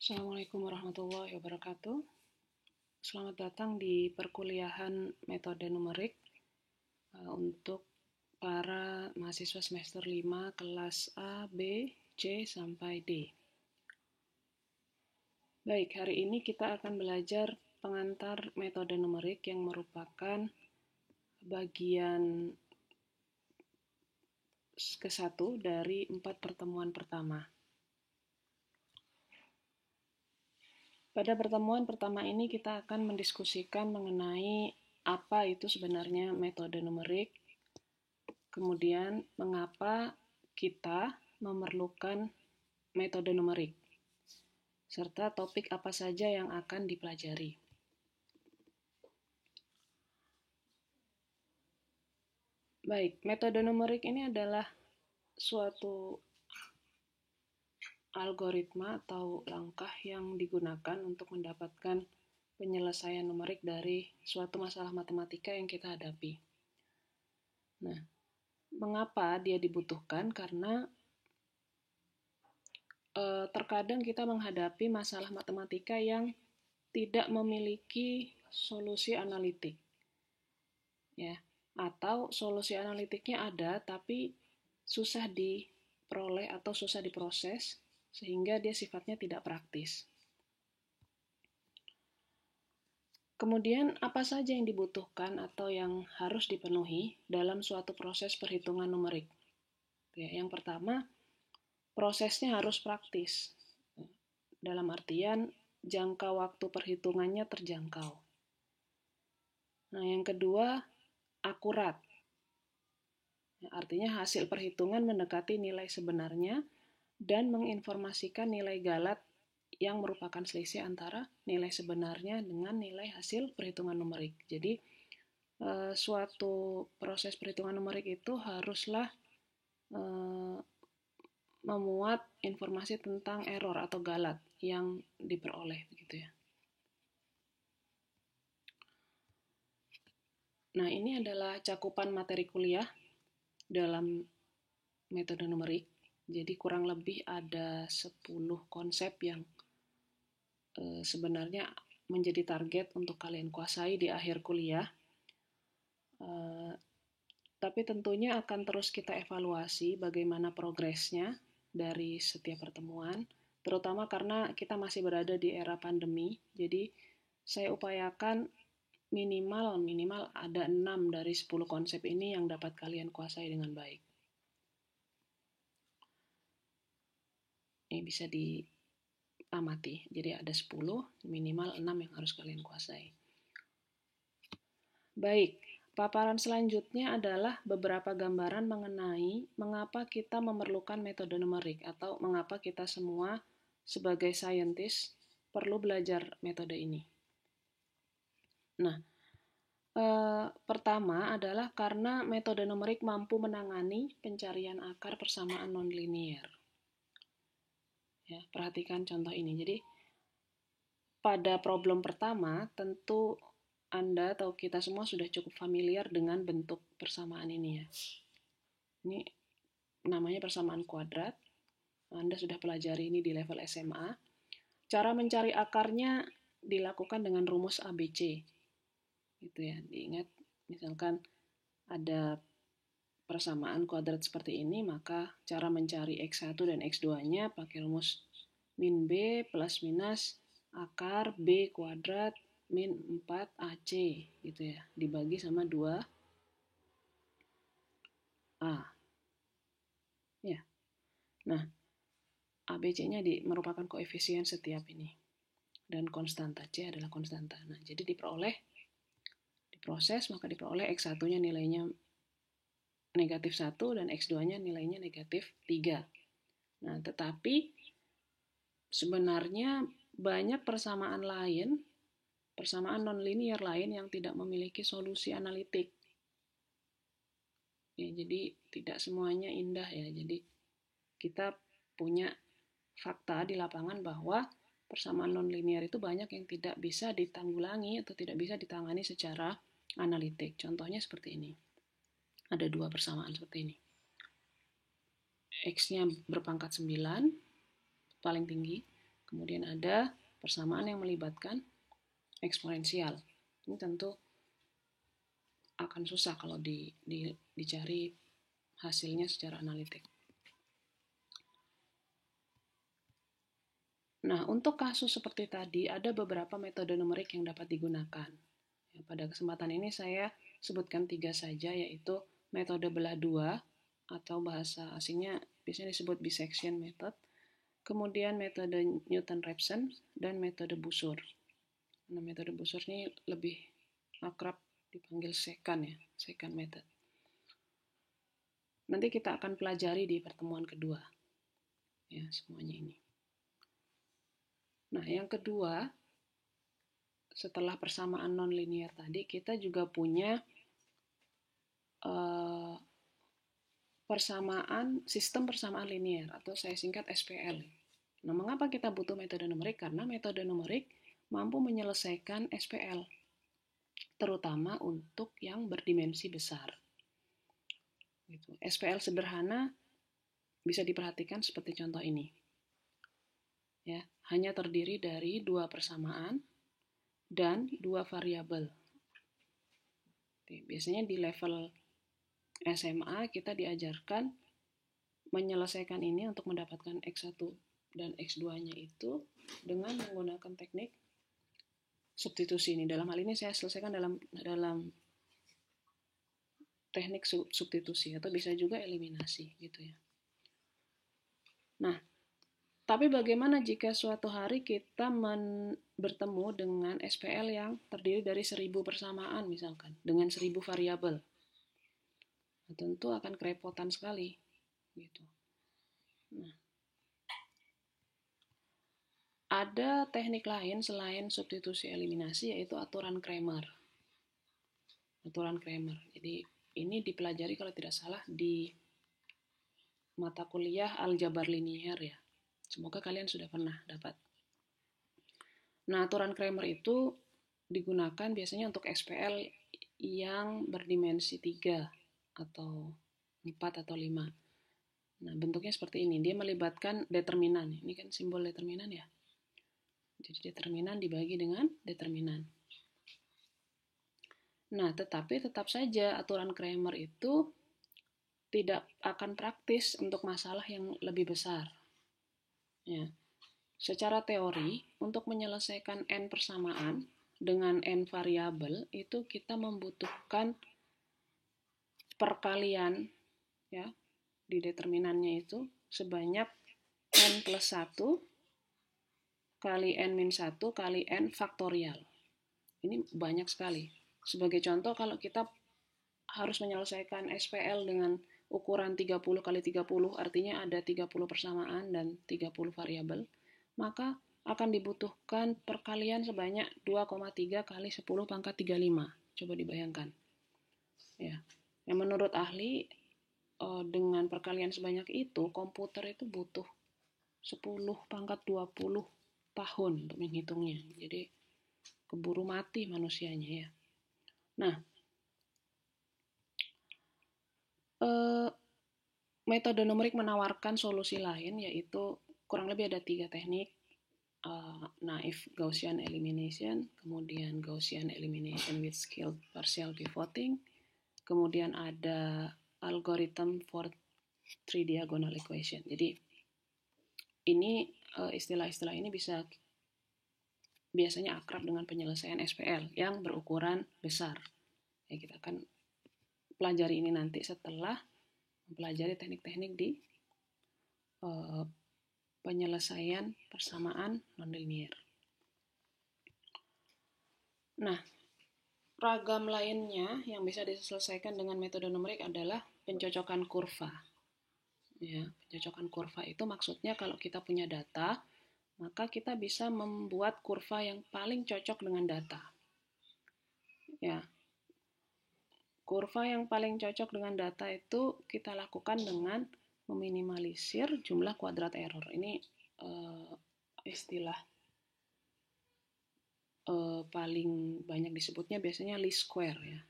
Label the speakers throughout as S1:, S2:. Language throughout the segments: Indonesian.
S1: Assalamualaikum warahmatullahi wabarakatuh. Selamat datang di perkuliahan metode numerik untuk para mahasiswa semester 5 kelas A, B, C, sampai D. Baik, hari ini kita akan belajar pengantar metode numerik yang merupakan bagian ke-1 dari 4 pertemuan pertama. Pada pertemuan pertama ini kita akan mendiskusikan mengenai apa itu sebenarnya metode numerik, kemudian mengapa kita memerlukan metode numerik, serta topik apa saja yang akan dipelajari. Baik, metode numerik ini adalah suatu algoritma atau langkah yang digunakan untuk mendapatkan penyelesaian numerik dari suatu masalah matematika yang kita hadapi. Nah, mengapa dia dibutuhkan? Karena terkadang kita menghadapi masalah matematika yang tidak memiliki solusi analitik, ya, atau solusi analitiknya ada tapi susah diperoleh atau susah diproses sehingga dia sifatnya tidak praktis. Kemudian apa saja yang dibutuhkan atau yang harus dipenuhi dalam suatu proses perhitungan numerik? Ya, yang pertama, prosesnya harus praktis. Dalam artian jangka waktu perhitungannya terjangkau. Nah, yang kedua, akurat. Artinya hasil perhitungan mendekati nilai sebenarnya dan menginformasikan nilai galat yang merupakan selisih antara nilai sebenarnya dengan nilai hasil perhitungan numerik. Jadi, suatu proses perhitungan numerik itu haruslah memuat informasi tentang error atau galat yang diperoleh, begitu ya. Nah, ini adalah cakupan materi kuliah dalam metode numerik. Jadi kurang lebih ada 10 konsep yang sebenarnya menjadi target untuk kalian kuasai di akhir kuliah. Tapi tentunya akan terus kita evaluasi bagaimana progresnya dari setiap pertemuan, terutama karena kita masih berada di era pandemi. Jadi saya upayakan minimal ada 6 dari 10 konsep ini yang dapat kalian kuasai dengan baik. Ini bisa diamati. Jadi ada 10, minimal 6 yang harus kalian kuasai. Baik, paparan selanjutnya adalah beberapa gambaran mengenai mengapa kita memerlukan metode numerik atau mengapa kita semua sebagai saintis perlu belajar metode ini. Nah, pertama adalah karena metode numerik mampu menangani pencarian akar persamaan nonlinier. Ya, perhatikan contoh ini. Jadi, pada problem pertama, tentu Anda atau kita semua sudah cukup familiar dengan bentuk persamaan ini ya. Ini namanya persamaan kuadrat. Anda sudah pelajari ini di level SMA. Cara mencari akarnya dilakukan dengan rumus ABC. Gitu ya. Diingat, misalkan ada persamaan kuadrat seperti ini, maka cara mencari X1 dan X2-nya pakai rumus min B plus minus akar B kuadrat min 4AC gitu ya, dibagi sama 2A. Ya. Nah, ABC-nya merupakan koefisien setiap ini. Dan konstanta C adalah konstanta. Nah, jadi diproses, maka diperoleh X1-nya nilainya negatif 1 dan X2-nya nilainya negatif 3. Nah, tetapi sebenarnya banyak persamaan lain, persamaan nonlinier lain yang tidak memiliki solusi analitik. Ya, jadi tidak semuanya indah ya. Jadi kita punya fakta di lapangan bahwa persamaan nonlinier itu banyak yang tidak bisa ditanggulangi atau tidak bisa ditangani secara analitik. Contohnya seperti ini. Ada 2 persamaan seperti ini. X-nya berpangkat 9, paling tinggi. Kemudian ada persamaan yang melibatkan eksponensial. Ini tentu akan susah kalau dicari hasilnya secara analitik. Nah, untuk kasus seperti tadi, ada beberapa metode numerik yang dapat digunakan. Ya, pada kesempatan ini saya sebutkan 3 saja, yaitu metode belah dua, atau bahasa asingnya biasanya disebut bisection method, kemudian metode Newton-Raphson, dan metode Busur. Nah, metode Busur ini lebih akrab dipanggil secant ya, secant method. Nanti kita akan pelajari di pertemuan kedua. Ya, semuanya ini. Nah, yang kedua, setelah persamaan nonlinear tadi, kita juga punya sistem persamaan linear, atau saya singkat SPL. Nah, mengapa kita butuh metode numerik? Karena metode numerik mampu menyelesaikan SPL, terutama untuk yang berdimensi besar. Gitu. SPL sederhana bisa diperhatikan seperti contoh ini. Ya, hanya terdiri dari 2 persamaan dan 2 variabel. Biasanya di level SMA kita diajarkan menyelesaikan ini untuk mendapatkan X1 dan X2-nya itu dengan menggunakan teknik substitusi ini. Dalam hal ini saya selesaikan dalam teknik substitusi, atau bisa juga eliminasi gitu ya. Nah, tapi bagaimana jika suatu hari kita bertemu dengan SPL yang terdiri dari 1000 persamaan misalkan, dengan 1000 variabel? Nah, tentu akan kerepotan sekali gitu. Nah, ada teknik lain selain substitusi eliminasi, yaitu aturan Cramer. Aturan Cramer. Jadi ini dipelajari kalau tidak salah di mata kuliah aljabar linear ya. Semoga kalian sudah pernah dapat. Nah, aturan Cramer itu digunakan biasanya untuk SPL yang berdimensi 3 atau 4 atau 5. Nah, bentuknya seperti ini. Dia melibatkan determinan. Ini kan simbol determinan ya. Jadi determinan dibagi dengan determinan. Nah, tetapi tetap saja aturan Cramer itu tidak akan praktis untuk masalah yang lebih besar. Ya. Secara teori, untuk menyelesaikan n persamaan dengan n variabel itu kita membutuhkan perkalian ya di determinannya itu sebanyak n plus 1 kali n min 1 kali n faktorial. Ini banyak sekali. Sebagai contoh, kalau kita harus menyelesaikan SPL dengan ukuran 30 kali 30, artinya ada 30 persamaan dan 30 variabel, maka akan dibutuhkan perkalian sebanyak 2,3 kali 10 pangkat 35. Coba dibayangkan. Ya. Yang menurut ahli, dengan perkalian sebanyak itu, komputer itu butuh 10 pangkat 20 tahun untuk menghitungnya. Jadi keburu mati manusianya ya. Nah, metode numerik menawarkan solusi lain, yaitu kurang lebih ada 3 teknik. Naive Gaussian elimination, kemudian Gaussian elimination with scaled partial pivoting, kemudian ada algorithm for 3 diagonal equation. Jadi ini istilah-istilah ini biasanya akrab dengan penyelesaian SPL yang berukuran besar. Ya, kita akan pelajari ini nanti setelah mempelajari teknik-teknik di penyelesaian persamaan nonlinear. Nah, ragam lainnya yang bisa diselesaikan dengan metode numerik adalah pencocokan kurva. Ya, pencocokan kurva itu maksudnya kalau kita punya data, maka kita bisa membuat kurva yang paling cocok dengan data. Ya, kurva yang paling cocok dengan data itu kita lakukan dengan meminimalisir jumlah kuadrat error. Ini istilah paling banyak disebutnya biasanya least square ya.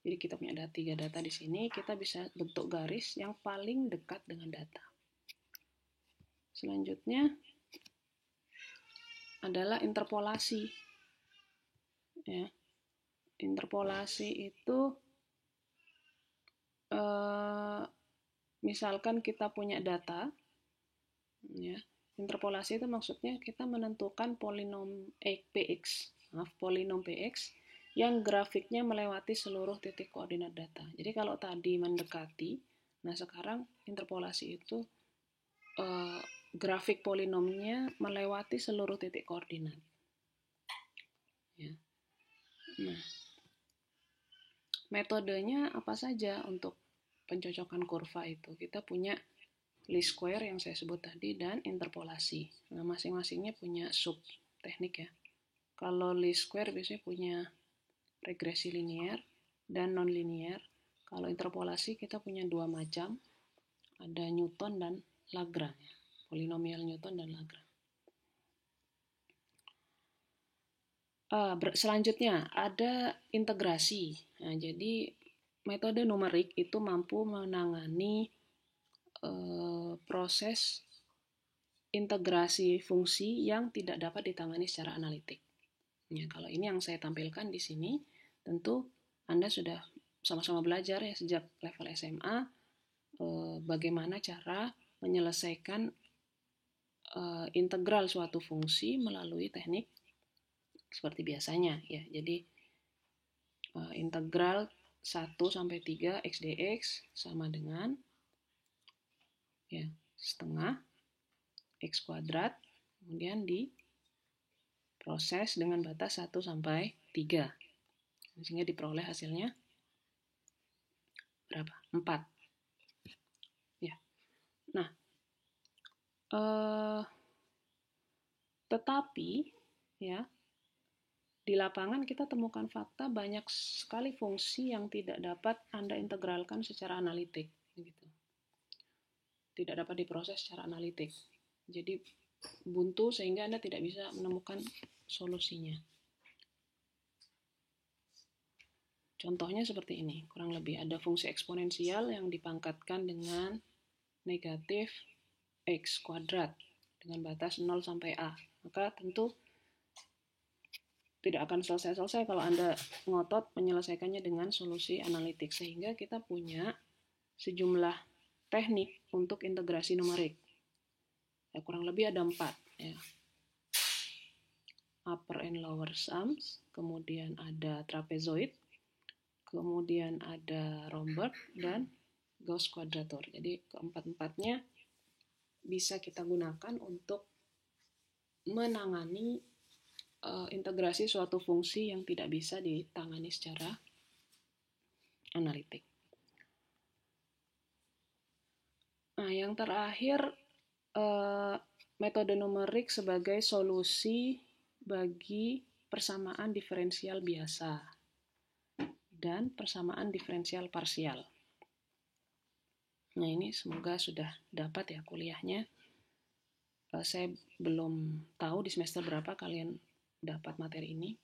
S1: Jadi kita punya 3 data di sini, kita bisa bentuk garis yang paling dekat dengan data. Selanjutnya adalah interpolasi. Ya. Interpolasi itu misalkan kita punya data, ya. Interpolasi itu maksudnya kita menentukan polinom px yang grafiknya melewati seluruh titik koordinat data. Jadi kalau tadi mendekati, nah sekarang interpolasi itu grafik polinomnya melewati seluruh titik koordinat. Ya. Nah, metodenya apa saja untuk pencocokan kurva itu? Kita punya least square yang saya sebut tadi dan interpolasi. Nah, masing-masingnya punya sub teknik ya. Kalau least square biasanya punya regresi linier dan non-linier. Kalau interpolasi kita punya dua macam, ada Newton dan Lagrange, polinomial Newton dan Lagrange. Selanjutnya ada integrasi. Nah, jadi metode numerik itu mampu menangani proses integrasi fungsi yang tidak dapat ditangani secara analitik. Ya, kalau ini yang saya tampilkan di sini, tentu Anda sudah sama-sama belajar ya sejak level SMA bagaimana cara menyelesaikan integral suatu fungsi melalui teknik seperti biasanya ya. Jadi integral 1 sampai 3 x dx sama dengan ya setengah x kuadrat, kemudian diproses dengan batas 1 sampai 3. Sehingga diperoleh hasilnya berapa? 4. Ya. Nah, tetapi ya di lapangan kita temukan fakta banyak sekali fungsi yang tidak dapat Anda integralkan secara analitik, gitu. Tidak dapat diproses secara analitik. Jadi buntu sehingga Anda tidak bisa menemukan solusinya. Contohnya seperti ini, kurang lebih ada fungsi eksponensial yang dipangkatkan dengan negatif x kuadrat dengan batas 0 sampai a. Maka tentu tidak akan selesai-selesai kalau Anda ngotot menyelesaikannya dengan solusi analitik. Sehingga kita punya sejumlah teknik untuk integrasi numerik. Ya, kurang lebih ada 4. Ya. Upper and lower sums, kemudian ada trapezoid, kemudian ada Romberg, dan Gauss quadratur. Jadi keempat-empatnya bisa kita gunakan untuk menangani integrasi suatu fungsi yang tidak bisa ditangani secara analitik. Nah, yang terakhir metode numerik sebagai solusi bagi persamaan diferensial biasa dan persamaan diferensial parsial. Nah, ini semoga sudah dapat ya kuliahnya. Saya belum tahu di semester berapa kalian dapat materi ini.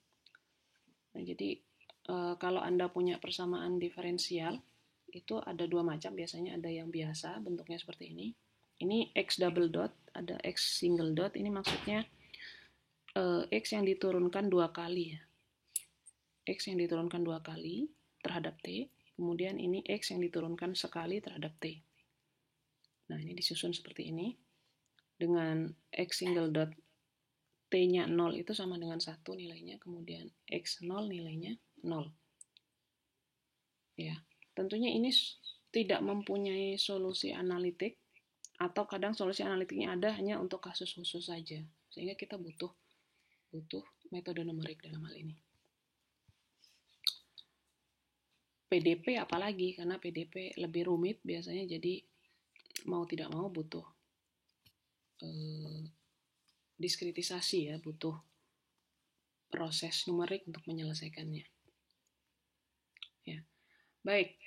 S1: Nah, jadi kalau Anda punya persamaan diferensial, itu ada dua macam biasanya. Ada yang biasa, bentuknya seperti ini. Ini X double dot, ada X single dot. Ini maksudnya X yang diturunkan dua kali ya. X yang diturunkan dua kali terhadap T. Kemudian ini X yang diturunkan sekali terhadap T. Nah, ini disusun seperti ini. Dengan X single dot T-nya 0 itu sama dengan 1 nilainya, kemudian X0 nilainya 0. Ya, tentunya ini tidak mempunyai solusi analitik, atau kadang solusi analitiknya ada hanya untuk kasus khusus saja. Sehingga kita butuh metode numerik dalam hal ini. PDP apalagi, karena PDP lebih rumit biasanya, jadi mau tidak mau butuh diskritisasi ya, butuh proses numerik untuk menyelesaikannya. Ya, baik.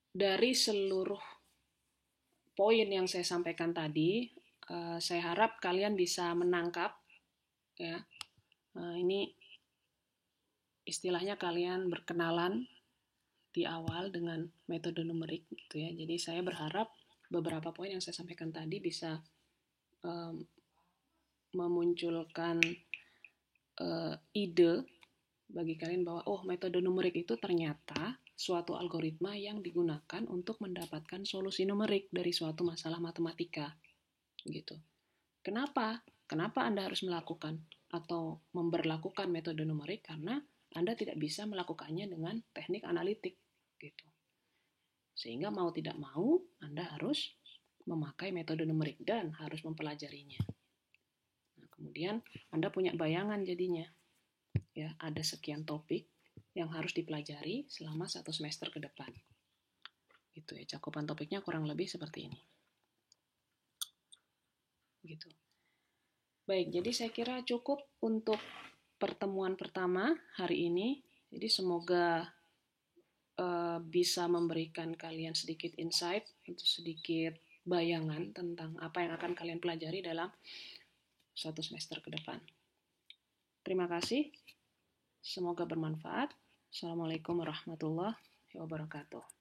S1: Dari seluruh poin yang saya sampaikan tadi, saya harap kalian bisa menangkap ya. Ini istilahnya kalian berkenalan di awal dengan metode numerik gitu ya. Jadi saya berharap beberapa poin yang saya sampaikan tadi bisa memunculkan ide bagi kalian bahwa metode numerik itu ternyata suatu algoritma yang digunakan untuk mendapatkan solusi numerik dari suatu masalah matematika gitu. Kenapa? Kenapa Anda harus melakukan atau memberlakukan metode numerik? Karena Anda tidak bisa melakukannya dengan teknik analitik gitu. Sehingga mau tidak mau Anda harus memakai metode numerik dan harus mempelajarinya. Nah, kemudian Anda punya bayangan jadinya. Ya, ada sekian topik yang harus dipelajari selama 1 semester ke depan. Gitu ya, cakupan topiknya kurang lebih seperti ini. Gitu. Baik, jadi saya kira cukup untuk pertemuan pertama hari ini. Jadi semoga bisa memberikan kalian sedikit insight, itu sedikit bayangan tentang apa yang akan kalian pelajari dalam 1 semester ke depan. Terima kasih. Semoga bermanfaat. Assalamualaikum warahmatullahi wabarakatuh.